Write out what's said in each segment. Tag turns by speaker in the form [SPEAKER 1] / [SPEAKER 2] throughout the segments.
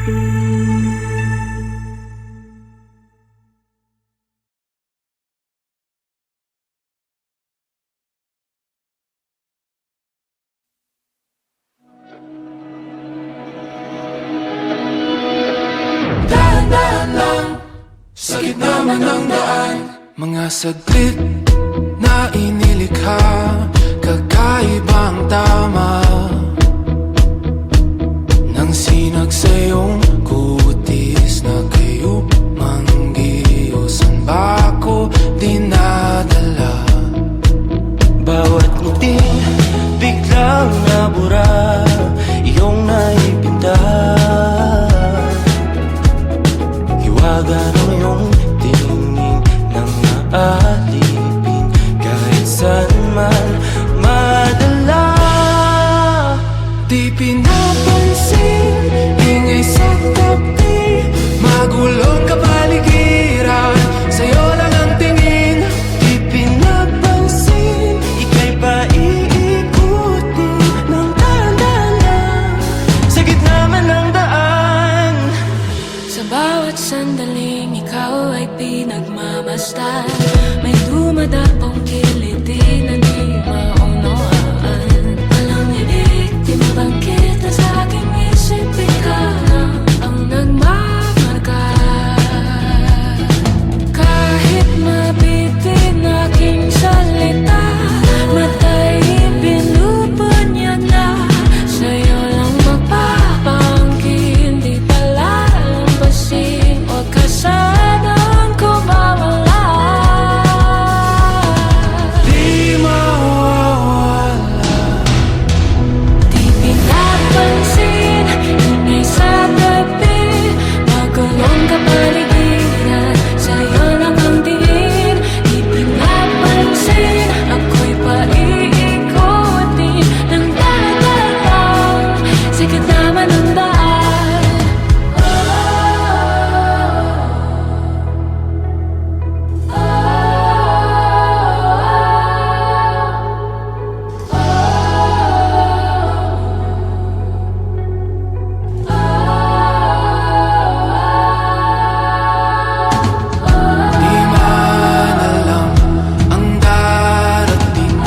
[SPEAKER 1] Dahan-dahan lang, sa gitna man ng daan. Mga saglit na inilikha, kakaibang tama nang sinag sa iyong kutis na kayo manggiyo. San ba ako dinadala?
[SPEAKER 2] Bawat ngiti biglang nabura, iyong naipinta. Hiwaga ng iyong tingin nang naalipin, kahit saan man madala.
[SPEAKER 1] Di pinapansin, ingay sa tabi, magulong kapaligiran, sa'yo lang ang tingin.
[SPEAKER 2] Di pinapansin, ika'y paiikutin ng dahan-dahan, sa gitna man ng daan.
[SPEAKER 3] Sa bawat sandaling ikaw ay pinagmamasdan, may dumadapong kiliti na di maunawaan. Walang ibig, di mabangkit na sa aking isip, ikaw lang ang nagmamarka. Kahit mabitin aking salita, matay pinupunyag na, sa'yo lang magpapangkin, di palalampasin, huwag ka sanang kumawala.
[SPEAKER 1] Di mawawala.
[SPEAKER 3] Di pinapansin, ingay sa tabi, magulong kapaligiran, sa'yo lang ang tingin. Di pinapansin, ako'y paiikutin ng dahan-dahan, sa gitna man ng daan.
[SPEAKER 1] Di man alam ang darating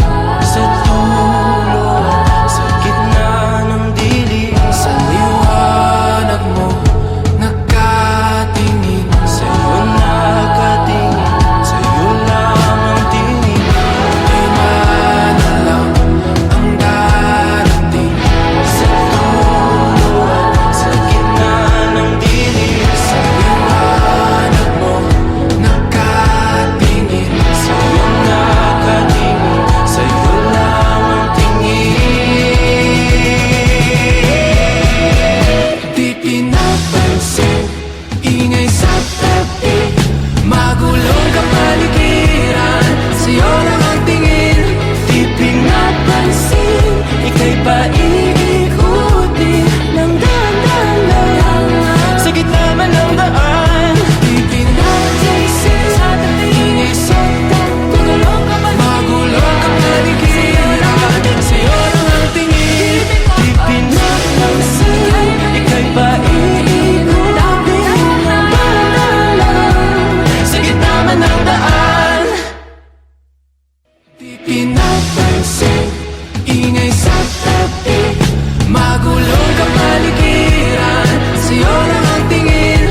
[SPEAKER 2] Sa dulo at sa gitna ng dilim,
[SPEAKER 1] sa liwanag mo, nagkatingin.
[SPEAKER 2] sa'yo nakatingin, sa'yo lang ang tingin.
[SPEAKER 1] Di man alam ang darating
[SPEAKER 2] Sa dulo at sa gitna ng dilim,
[SPEAKER 1] sa liwanag mo, nagkatingin.
[SPEAKER 2] sa'yo nakatingin, sa'yo lang ang tingin.
[SPEAKER 1] Di pinapansin, ingay sa tabi, magulong kapaligiran, sa'yo lang ang tingin.
[SPEAKER 2] Di pinapansin, ika'y paiikutin ng dahan-dahan, sa gitna man ng daan.
[SPEAKER 1] Di pinapansin, ingay sa tabi, magulong kapaligiran, sa'yo lang ang tingin.
[SPEAKER 2] Di pinapansin, ika'y paiikutin ng dahan-dahan, sa gitna man ng daan.
[SPEAKER 1] Di pinapansin, ingay sa tabi, magulong kapaligiran, sa'yo lang ang tingin.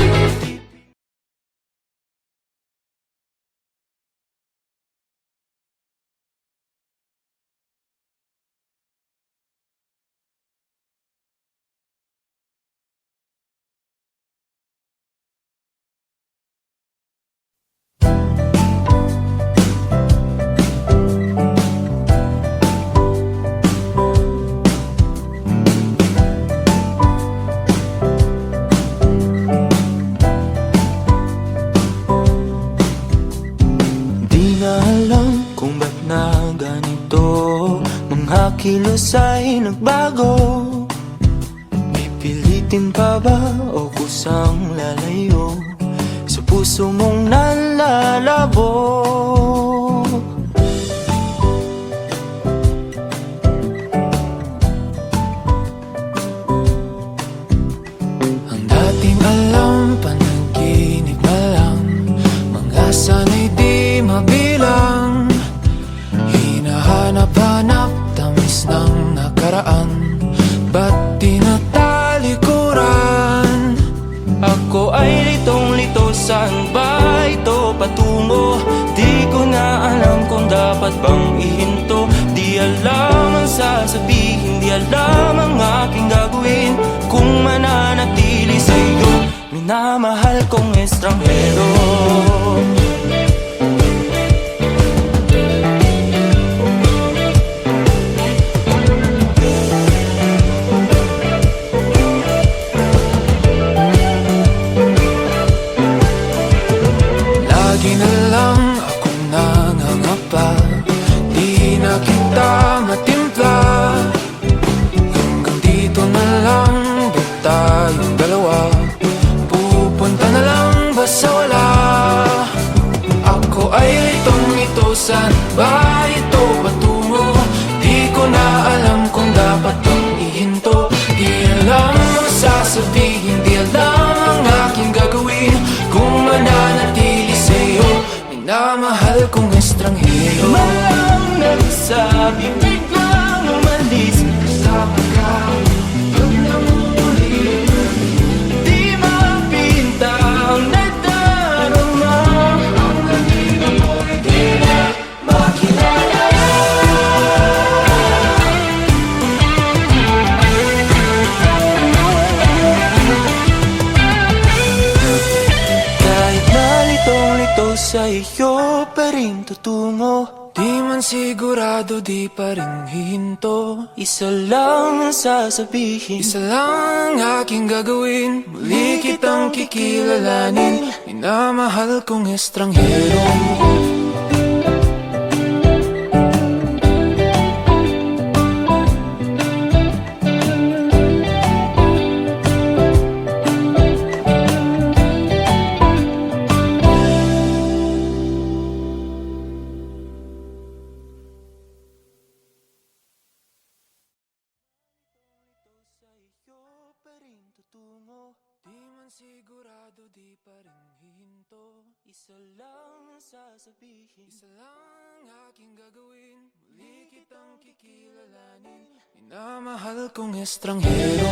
[SPEAKER 2] Di na alam kung ba't na ganito, mga kilos ay nagbago. Pipilitin pa ba o kusang lalayo sa puso mong nalalabo?
[SPEAKER 1] Ang dati
[SPEAKER 2] Ako ay litong-lito, saan ba ito patungo? Di ko na alam kung dapat bang ihinto. Di alam ang sasabihin, di alam ang aking gagawin kung mananatili sa'yo, minamahal kong estranghero.
[SPEAKER 1] Lagi na lang akong nangangapa, di na kita matimpla. Hanggang dito na lang ba tayong dalawa? Pupunta na lang ba sa wala? Ako ay litong ito, saan ba ito patungo? Di ko na alam kung dapat bang ihinto. Di alam ang sasabihin, di alam ang aking gagawin kung mananatili sa'yo, minamahal kong estranghero.
[SPEAKER 2] Malang nagsabi, biglang umalis.
[SPEAKER 1] Kasama ka, pag namumuli,
[SPEAKER 2] Di mapinta ang nadarama.
[SPEAKER 1] ang nandito mo'y di na makilala.
[SPEAKER 2] Kahit nalitong-lito sa iyo pa rin tutungo.
[SPEAKER 1] Di man sigurado, di pa rin hihinto.
[SPEAKER 2] Isa lang ang sasabihin,
[SPEAKER 1] Isa lang ang aking gagawin, muli kitang kikilalanin, minamahal kong estranghero.
[SPEAKER 2] sa iyo pa rin tutungo.
[SPEAKER 1] Di man sigurado, di pa rin hihinto.
[SPEAKER 2] Isa lang ang sasabihin,
[SPEAKER 1] Isa lang ang aking gagawin, muli kitang kikilalanin, minamahal kong estranghero.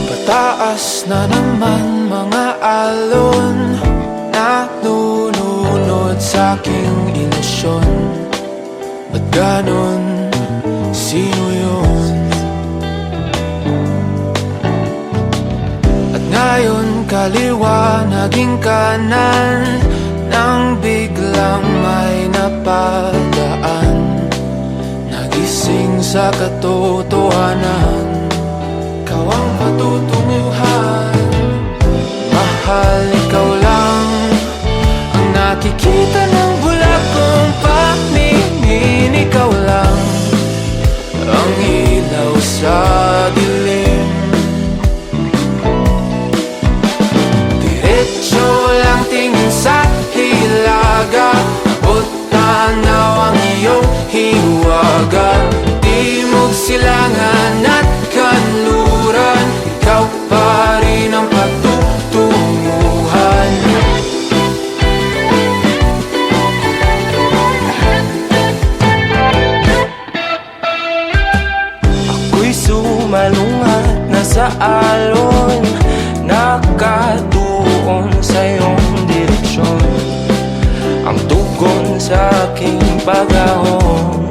[SPEAKER 1] Pataas na naman mga alon, nanununod sa aking ilusyon. Ba't ganon? Sino yun? At ngayon kaliwa naging kanan, nang biglang may napadaan, nagising sa katotohanan. Ikaw ang patutunguhan, mahal, ikaw lang ang nakikita ng bulag kong paningin. Ikaw lang ang ilaw sa dilim. Diretso lang tingin sa hilaga, abot tanaw ang iyong hiwaga. Timog, silangan at kanluran, ikaw pa rin ang patutunguhan.
[SPEAKER 2] ako'y sumalungat na sa alon, nakatuon sa iyong direksyon. Ang tugon sa aking pag-ahon,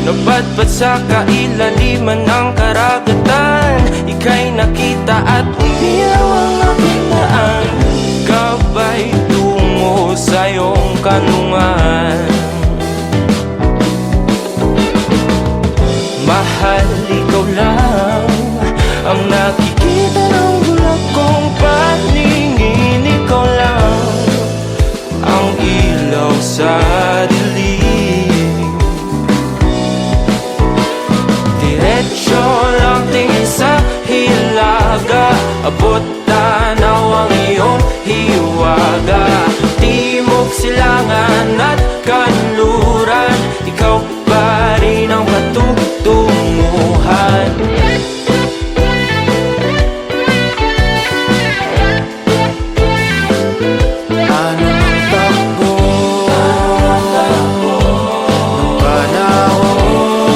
[SPEAKER 2] napadpad sa kailaliman ng karagatan. Ika'y nakita at umilaw ang aking daan, gabay tungo sa iyong kanlungan. Mahal, ikaw lang ang nakikita ng bulag kong paningin. Ikaw lang ang ilaw sa dilim. silangan at kanluran, ikaw pa rin ang patutunguhan.
[SPEAKER 1] Ano ang takbo ng panahon?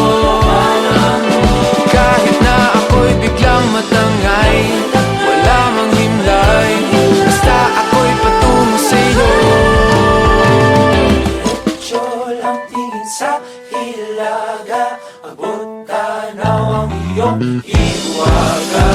[SPEAKER 1] Kahit na ako'y biglang matangay, wala mang himlay, basta ako'y patungo sa'yo.
[SPEAKER 2] Tiyol ang tingin sa hilaga, abot tanaw ang iyong hiwaga.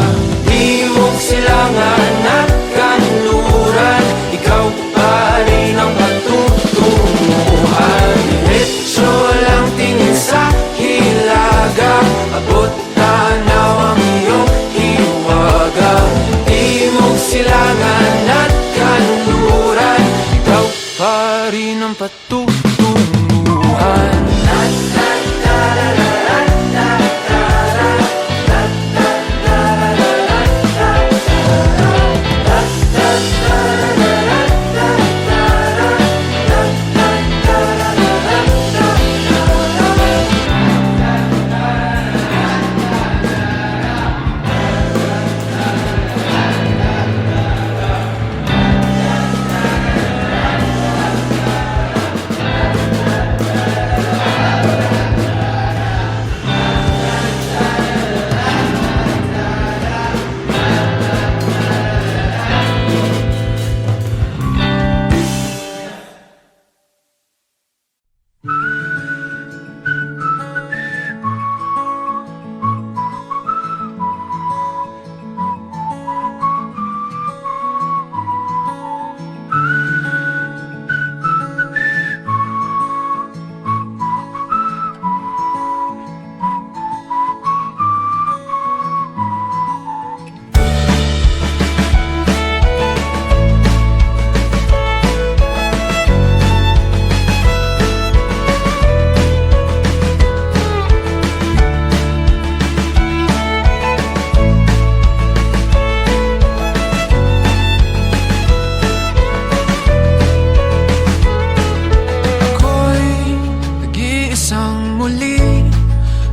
[SPEAKER 2] Himog silangan at kanluran, ikaw pa rin ang patutunguhan.
[SPEAKER 1] Diretso lang tingin sa hilaga, abot tanaw ang iyong hiwaga. Timog silangan at kanluran, ikaw pa rin ang patutunguhan.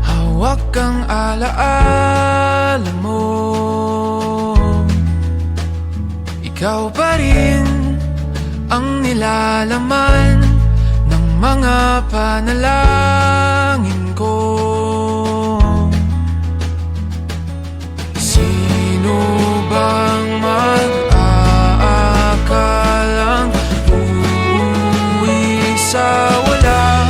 [SPEAKER 1] Hawak ang alaala mo, ikaw pa rin ang nilalaman ng mga panalangin ko. Sino bang mag-aakalang uuwi sa wala?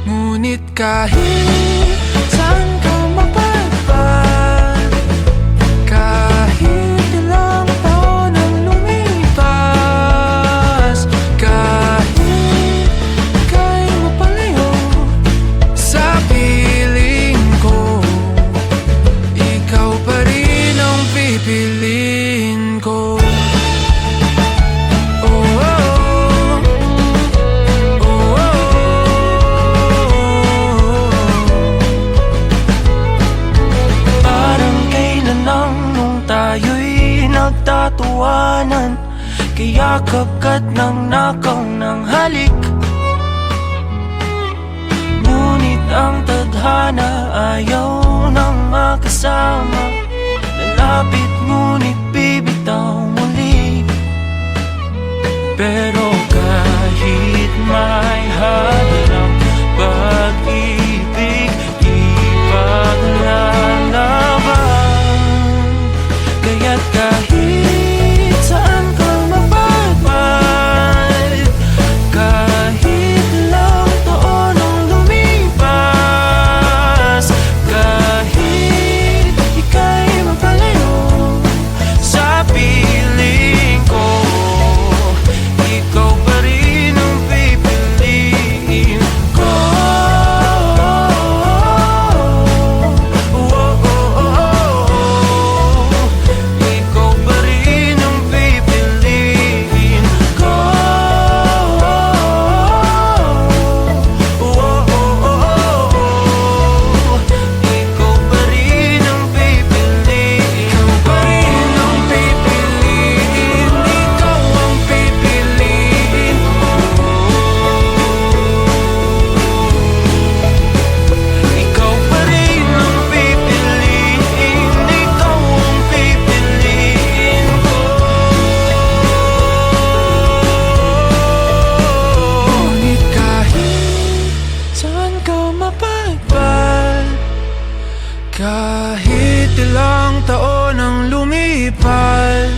[SPEAKER 1] Ngunit kahit saan ka mapadpad, kahit ilang taon ang lumipas, kahit ika'y mapalayo sa piling ko, ikaw pa rin ang pipiliin ko.
[SPEAKER 2] Nagtatawanan, kaya kagat ng nakaw ng halik. Ngunit ang tadhana ayaw nang makasama, lalapit ngunit bibitaw muli. Pero kahit may hadlang pag-ibig, ipaglalaban. Kaya't kahit saan ka mapadpad, kahit ilang taon ang lumipas, kahit ika'y mapalayo sa piling ko, ikaw
[SPEAKER 1] Kahit ilang taon ang lumipas,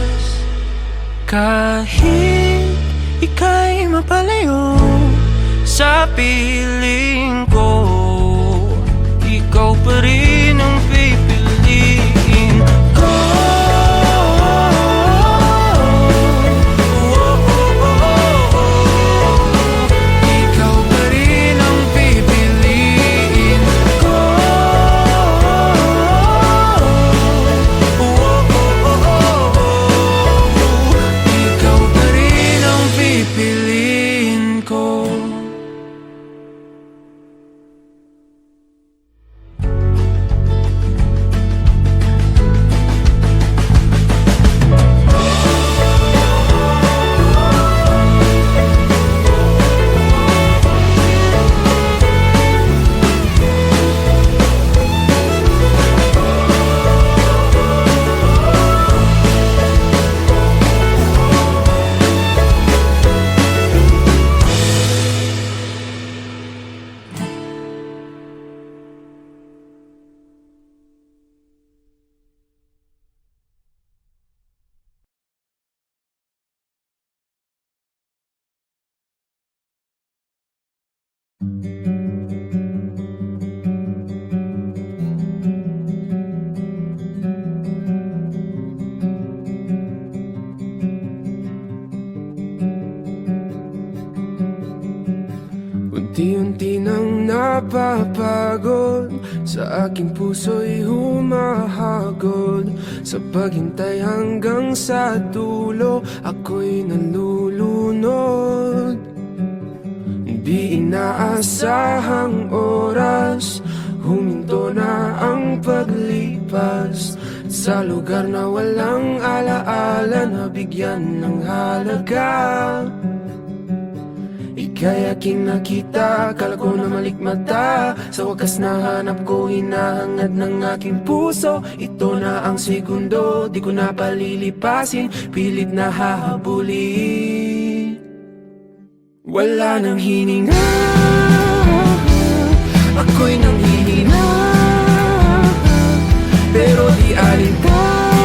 [SPEAKER 2] kahit ika'y mapalayo sa piling ko, ikaw pa rin ang pipiliin ko.
[SPEAKER 1] ikaw pa rin ang pipiliin ko. Ikaw pa rin ang pipiliin ko. Unti-unti nang napapagod, sa aking puso'y humahagod. Sa paghintay hanggang sa dulo, ako'y nalulunod. Di inaasahang oras, huminto na ang paglipas. Sa lugar na walang alaala, nabigyan ng halaga. Ika'y aking nakita, kala ko na malikmata. Sa wakas nahanap ko, hinahangad ng aking puso. Ito na ang segundo, di ko na palilipasin, pilit na hahabulin. Wala nang hininga, ako'y nanghihina, pero di alintana.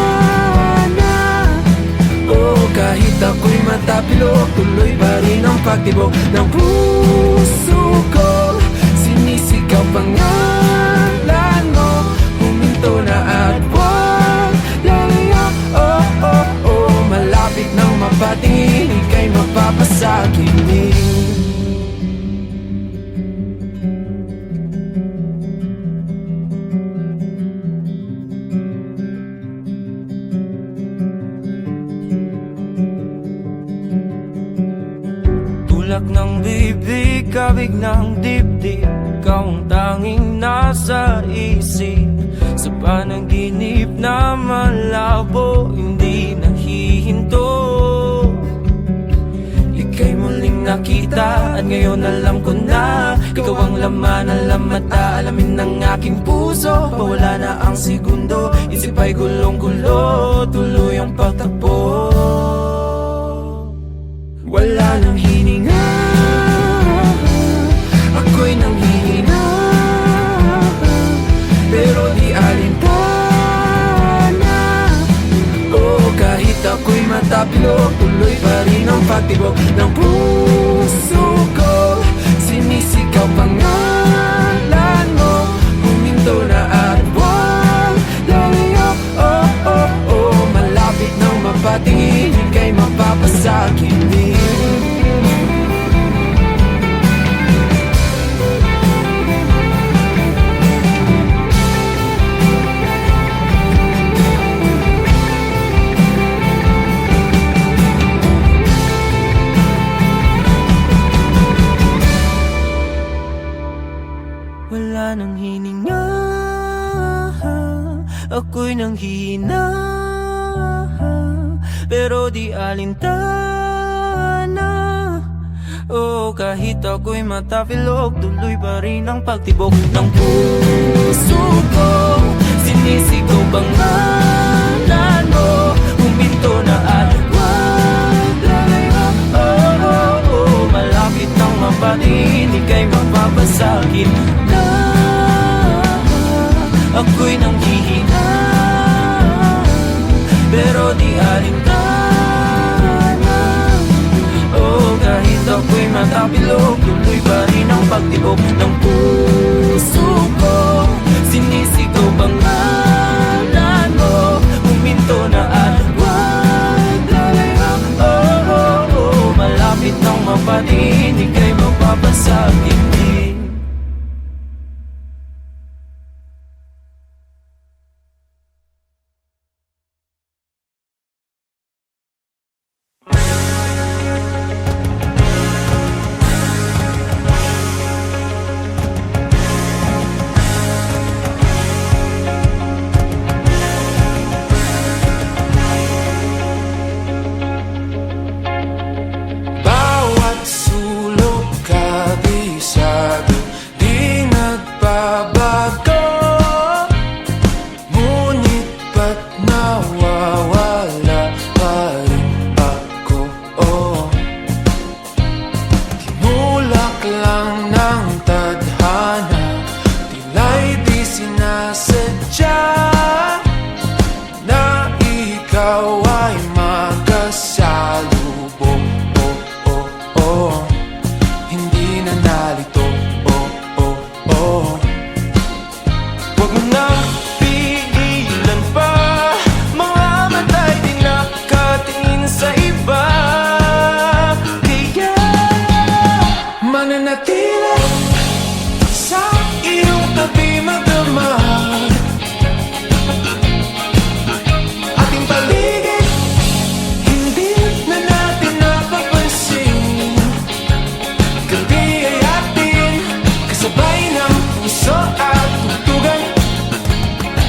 [SPEAKER 1] Oh, kahit ako'y matapilok, tuloy pa rin ang pagtibok ng puso ko. Sinisigaw pangalan mo, huminto na at wag lalayo. Oh, oh, oh, malapit nang mapatingin, ika'y mapapasakinin.
[SPEAKER 2] Tulak ng bibig, kabig ng dibdib, ikaw ang tanging nasa isip. Sa panaginip na malabo, hindi nahihinto. Ika'y muling nakita at ngayon alam ko na ikaw ang laman, alam at aalamin ng aking puso. Pawala na ang segundo, isip ay gulong-gulo, tuloy ang pagtakbo.
[SPEAKER 1] Wala nang hininga, ako'y nanghihina, pero di alintana. Oh, kahit ako'y matapilok, tuloy pa rin ang pagtibok ng puso ko. Sinisigaw pangalan mo, huminto na at wag lalayo. Oh, oh, oh, malapit nang mapatingin, ika'y mapapasakinin.
[SPEAKER 2] Wala nang hininga, ako'y nanghihina, pero di alintana. Oh, kahit ako'y matapilok, tuloy pa rin ang pagtibok ng puso ko. Sinisigaw pangalan mo, huminto na at wag lalayo. Oh, oh, oh, malapit nang mapatingin, ika'y mapapasakit na. ako'y nanghihina, pero di alintana. Oh, kahit ako'y matapilok, tuloy pa rin ang pagtibok ng puso ko. Sinisigaw pangalan mo, huminto na at huwag lalayo. Oh, oh, oh, malapit nang mapatiin, ika'y mapapasakit din.
[SPEAKER 1] Bawat sulok kabisado, di nagbabago. Ngunit ba't nawawala pa rin ako? Oh, tinulak lang ng tadhana, tila'y di sinasadya na ikaw ay magkasalubong. Oh, oh, oh, hindi na nalito. Oh, oh, oh,
[SPEAKER 2] Huwag mo nang pigilan pa, mga mata'y di nakatingin sa iba. Kaya
[SPEAKER 1] mananatili sa iyong tabi magdamag, ating paligid hindi na natin napapansin. Gabi ay atin, kasabay ng puso at tugtugan,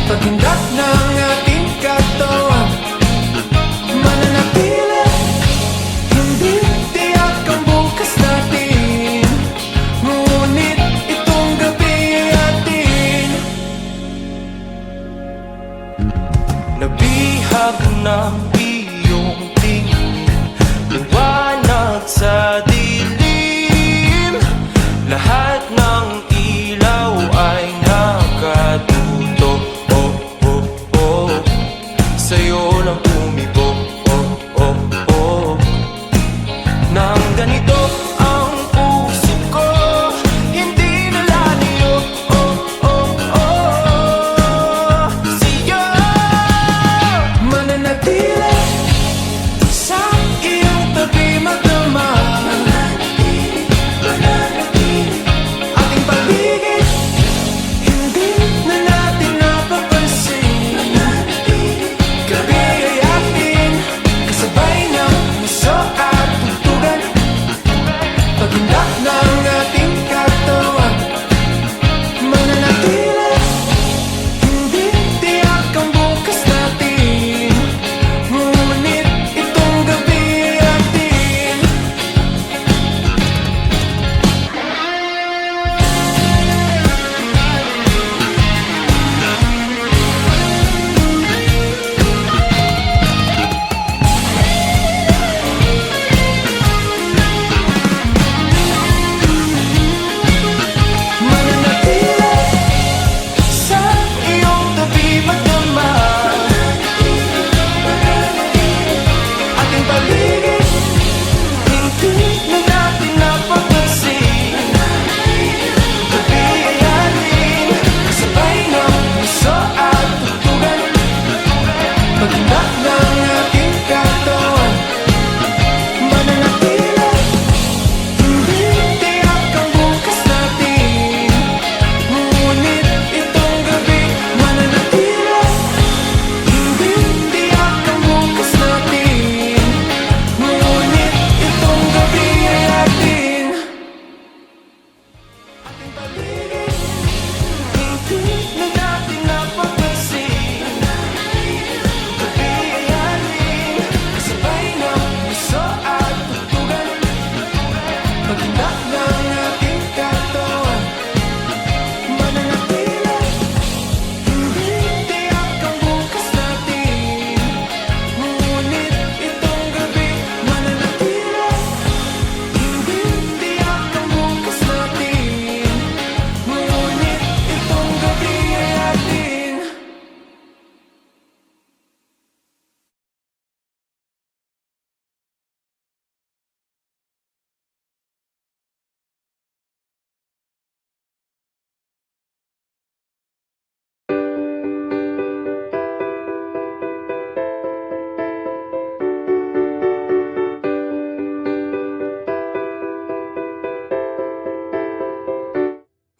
[SPEAKER 1] paghindak ng ating katawan. Mananatili, hindi tiyak ang bukas natin, ngunit itong gabi ay atin.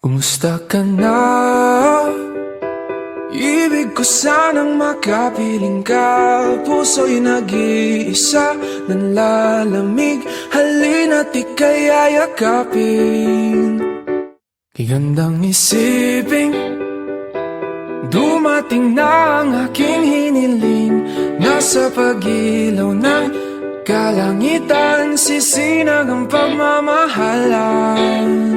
[SPEAKER 1] Kumusta ka na? Ibig ko sanang makapiling ka. Puso'y nag-iisa, nanlalamig. Halina't ika'y ayakapin. Gandang isipin, dumating na ang aking hiniling. Nasa pag-ilaw ng kalangitan, sisinag ang pagmamahalan.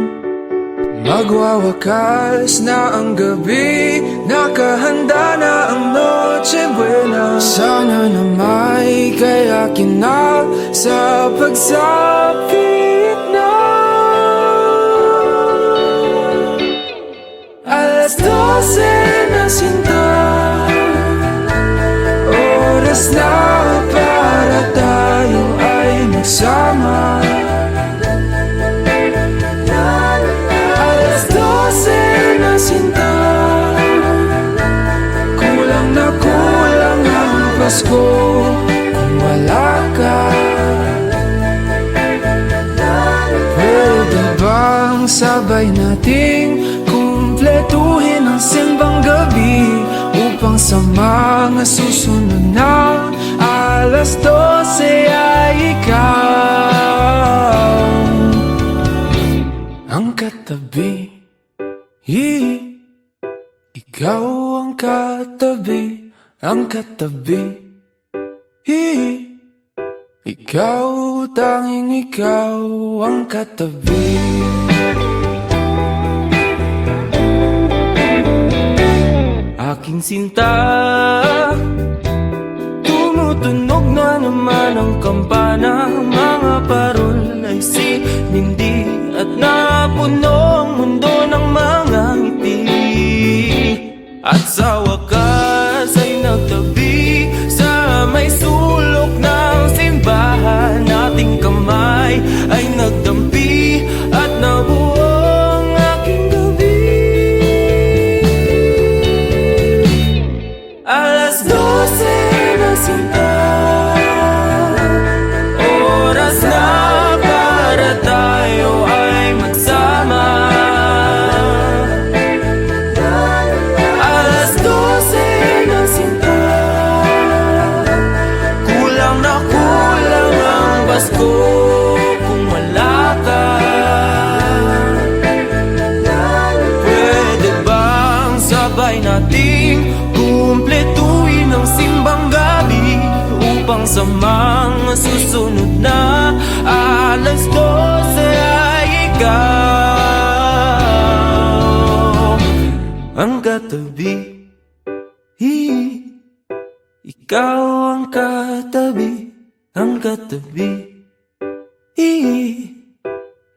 [SPEAKER 1] Magwawakas na ang gabi, nakahanda na ang Noche Buena. Sana na may kayakinap sa pagsapit na. Alas 12 na sinta, oras na para tayo ay magsama. Alas 12 na sinta, kulang na kulang ang Pasko kung wala ka. Pwede bang sabay nating kumpletuhin ang simbang gabi upang sa mga susunod na alas 12 ay ikaw ang katabi. Ikaw ang katabi, ang katabi. Ikaw, tanging ikaw ang katabi.
[SPEAKER 2] Aking sinta, tumutunog na naman ang kampana. Mga parol ay sinindi at napuno ang mundo ng mga ngiti. At sa wakas ay nagtabi sa may sulok ng simbahan. Ating kamay ay nagdampi at nabuo ang aking gabi. Alas 12 na sinta, oras na para tayo ay magsama. Alas 12 na sinta, kulang na kulang ang Pasko kung wala ka. Pwede bang sabay nating kumpletuhin ang simbang gabi upang sa mga susunod na alas 12 ay ikaw ang katabi. Ikaw ang katabi, ang katabi.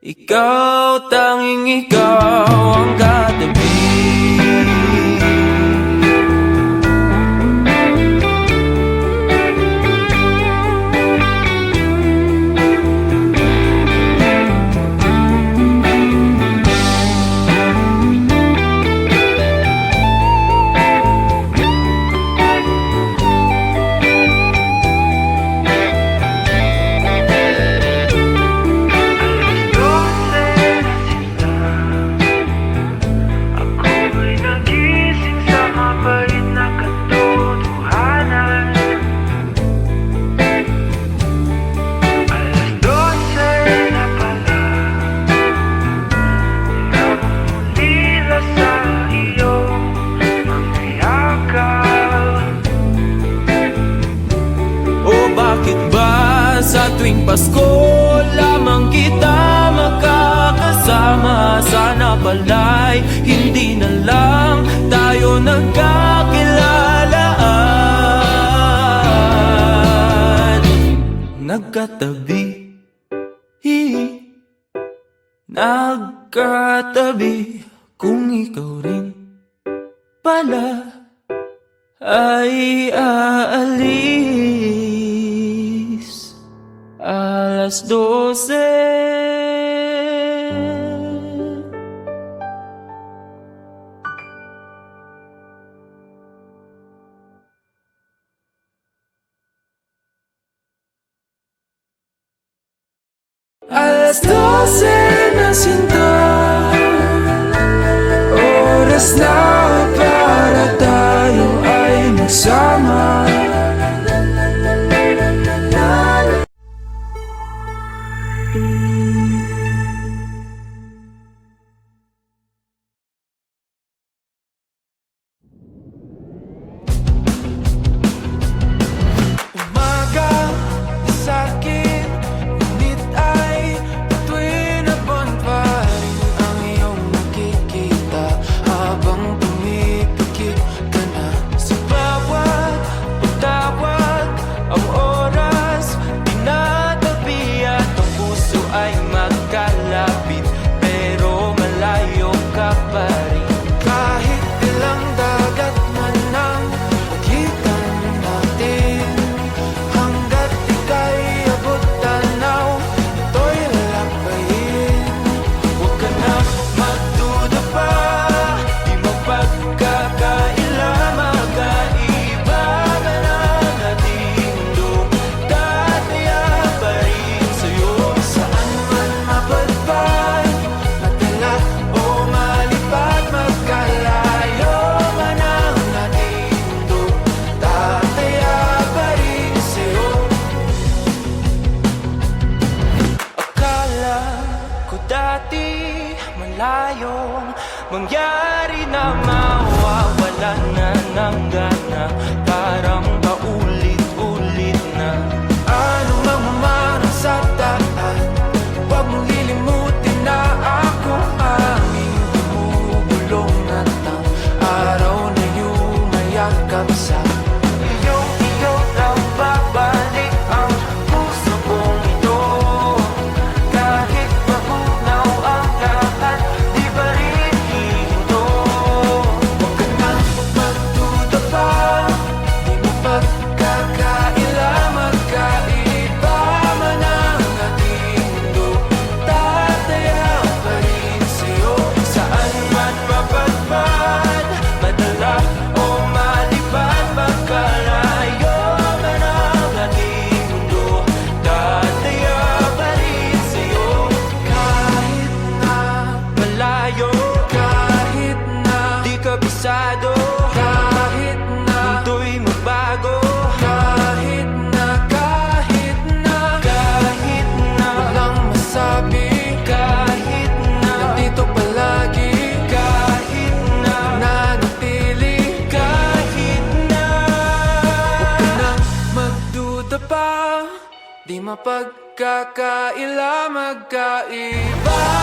[SPEAKER 2] Ikaw, tanging ikaw ang katabi. Sa tuwing Pasko lamang kita makakasama. Sana pala'y hindi na lang tayo nagkakilalaan. Nagkatabi, nagkatabi. Kung ikaw rin pala ay aalis. Alas 12.
[SPEAKER 1] Alas 12 na sinta,
[SPEAKER 2] malayong mangyari na mawawala na ng gana, parang paulit-ulit na.
[SPEAKER 1] Ano mang mamarang sa daan, huwag mong lilimutin na ako aming bumubulong at ang araw na yumayakap sa
[SPEAKER 2] Iyo daw babalik ang puso kong ito. Kahit magunaw ang lahat, di ba rin hihinto?
[SPEAKER 1] Huwag ka na magduda pa, di mo pagkakaila, magkaiba man ang ating mundo. Tataya pa rin sa'yo,
[SPEAKER 2] Saan man mapadpad, madala o malipad, magkalayo man ang ating mundo, tataya pa rin sa'yo.
[SPEAKER 1] kahit na,
[SPEAKER 2] Malayo,
[SPEAKER 1] kahit na,
[SPEAKER 2] di kabisado,
[SPEAKER 1] kahit na,
[SPEAKER 2] mundo'y magbago.
[SPEAKER 1] kahit na, kahit na,
[SPEAKER 2] Kahit na,
[SPEAKER 1] walang masabi,
[SPEAKER 2] kahit na,
[SPEAKER 1] nandito palagi,
[SPEAKER 2] kahit na,
[SPEAKER 1] nanatili.
[SPEAKER 2] kahit na.
[SPEAKER 1] Huwag ka nang magduda pa, di mapagkakaila, magkaiba